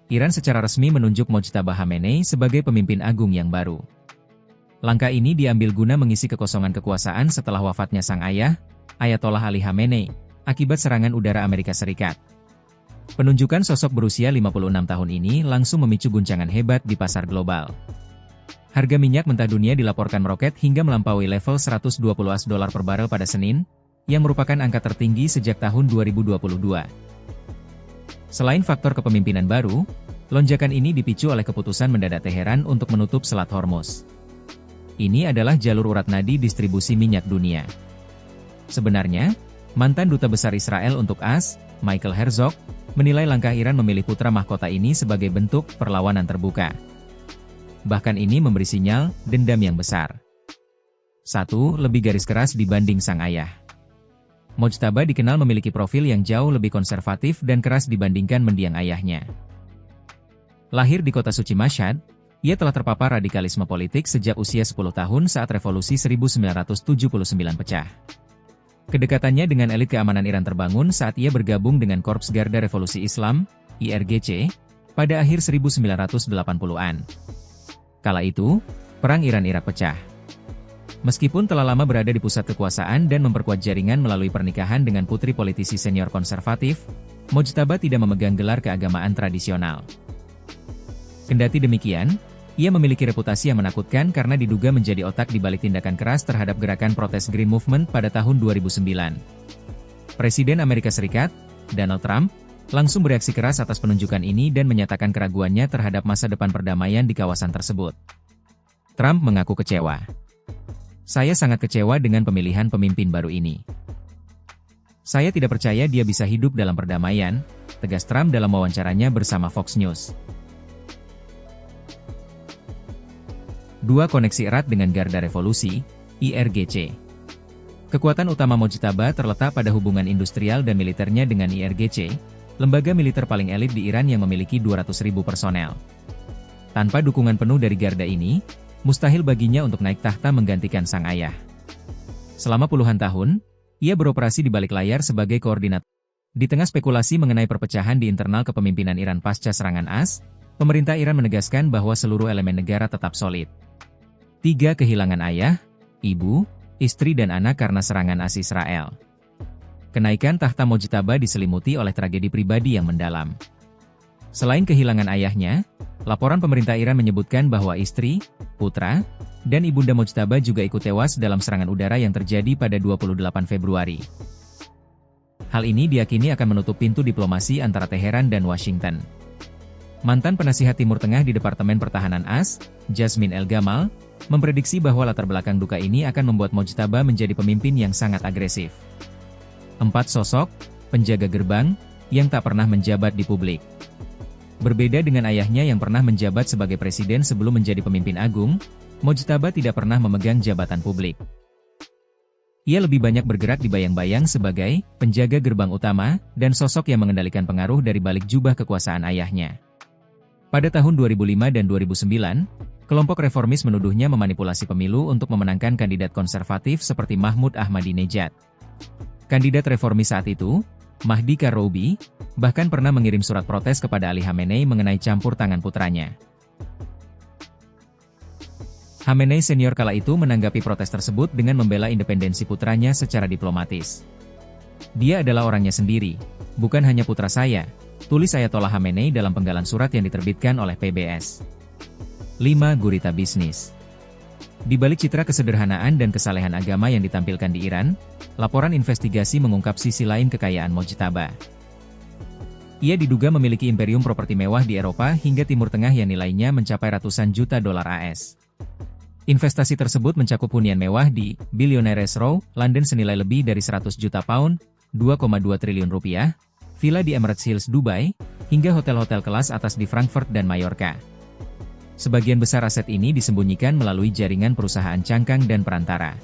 Iran secara resmi menunjuk Mojtaba Khamenei sebagai pemimpin agung yang baru. Langkah ini diambil guna mengisi kekosongan kekuasaan setelah wafatnya sang ayah, Ayatollah Ali Khamenei, akibat serangan udara Amerika Serikat. Penunjukan sosok berusia 56 tahun ini langsung memicu guncangan hebat di pasar global. Harga minyak mentah dunia dilaporkan meroket hingga melampaui level $120 per barel pada Senin, yang merupakan angka tertinggi sejak tahun 2022. Selain faktor kepemimpinan baru, lonjakan ini dipicu oleh keputusan mendadak Teheran untuk menutup Selat Hormuz. Ini adalah jalur urat nadi distribusi minyak dunia. Sebenarnya, mantan Duta Besar Israel untuk AS, Michael Herzog, menilai langkah Iran memilih putra mahkota ini sebagai bentuk perlawanan terbuka. Bahkan ini memberi sinyal dendam yang besar. 1. Lebih garis keras dibanding sang ayah. Mojtaba dikenal memiliki profil yang jauh lebih konservatif dan keras dibandingkan mendiang ayahnya. Lahir di kota suci Mashhad, ia telah terpapar radikalisme politik sejak usia 10 tahun saat revolusi 1979 pecah. Kedekatannya dengan elit keamanan Iran terbangun saat ia bergabung dengan Korps Garda Revolusi Islam, IRGC, pada akhir 1980-an. Kala itu, Perang Iran-Irak pecah. Meskipun telah lama berada di pusat kekuasaan dan memperkuat jaringan melalui pernikahan dengan putri politisi senior konservatif, Mojtaba tidak memegang gelar keagamaan tradisional. Kendati demikian, ia memiliki reputasi yang menakutkan karena diduga menjadi otak di balik tindakan keras terhadap gerakan protes Green Movement pada tahun 2009. Presiden Amerika Serikat, Donald Trump, langsung bereaksi keras atas penunjukan ini dan menyatakan keraguannya terhadap masa depan perdamaian di kawasan tersebut. Trump mengaku kecewa. "Saya sangat kecewa dengan pemilihan pemimpin baru ini. Saya tidak percaya dia bisa hidup dalam perdamaian," tegas Trump dalam wawancaranya bersama Fox News. 2. Koneksi erat dengan Garda Revolusi, IRGC. Kekuatan utama Mojtaba terletak pada hubungan industrial dan militernya dengan IRGC, lembaga militer paling elit di Iran yang memiliki 200.000 personel. Tanpa dukungan penuh dari Garda ini, mustahil baginya untuk naik tahta menggantikan sang ayah. Selama puluhan tahun, ia beroperasi di balik layar sebagai koordinator. Di tengah spekulasi mengenai perpecahan di internal kepemimpinan Iran pasca serangan AS, pemerintah Iran menegaskan bahwa seluruh elemen negara tetap solid. 3. Kehilangan ayah, ibu, istri dan anak karena serangan AS Israel. Kenaikan tahta Mojtaba diselimuti oleh tragedi pribadi yang mendalam. Selain kehilangan ayahnya, laporan pemerintah Iran menyebutkan bahwa istri, putra, dan ibunda Mojtaba juga ikut tewas dalam serangan udara yang terjadi pada 28 Februari. Hal ini diyakini akan menutup pintu diplomasi antara Teheran dan Washington. Mantan penasihat Timur Tengah di Departemen Pertahanan AS, Jasmine El-Gamal, memprediksi bahwa latar belakang duka ini akan membuat Mojtaba menjadi pemimpin yang sangat agresif. 4. Sosok penjaga gerbang yang tak pernah menjabat di publik. Berbeda dengan ayahnya yang pernah menjabat sebagai presiden sebelum menjadi pemimpin agung, Mojtaba tidak pernah memegang jabatan publik. Ia lebih banyak bergerak di bayang-bayang sebagai penjaga gerbang utama dan sosok yang mengendalikan pengaruh dari balik jubah kekuasaan ayahnya. Pada tahun 2005 dan 2009, kelompok reformis menuduhnya memanipulasi pemilu untuk memenangkan kandidat konservatif seperti Mahmud Ahmadinejad. Kandidat reformis saat itu, Mahdi Karoubi, bahkan pernah mengirim surat protes kepada Ali Khamenei mengenai campur tangan putranya. Khamenei senior kala itu menanggapi protes tersebut dengan membela independensi putranya secara diplomatis. "Dia adalah orangnya sendiri, bukan hanya putra saya," tulis Ayatollah Khamenei dalam penggalan surat yang diterbitkan oleh PBS. 5. Gurita bisnis. Di balik citra kesederhanaan dan kesalehan agama yang ditampilkan di Iran, laporan investigasi mengungkap sisi lain kekayaan Mojtaba. Ia diduga memiliki imperium properti mewah di Eropa hingga Timur Tengah yang nilainya mencapai ratusan juta dolar AS. Investasi tersebut mencakup hunian mewah di Billionaires Row, London senilai lebih dari 100 juta pound, 2,2 triliun rupiah, villa di Emirates Hills, Dubai, hingga hotel-hotel kelas atas di Frankfurt dan Mallorca. Sebagian besar aset ini disembunyikan melalui jaringan perusahaan cangkang dan perantara.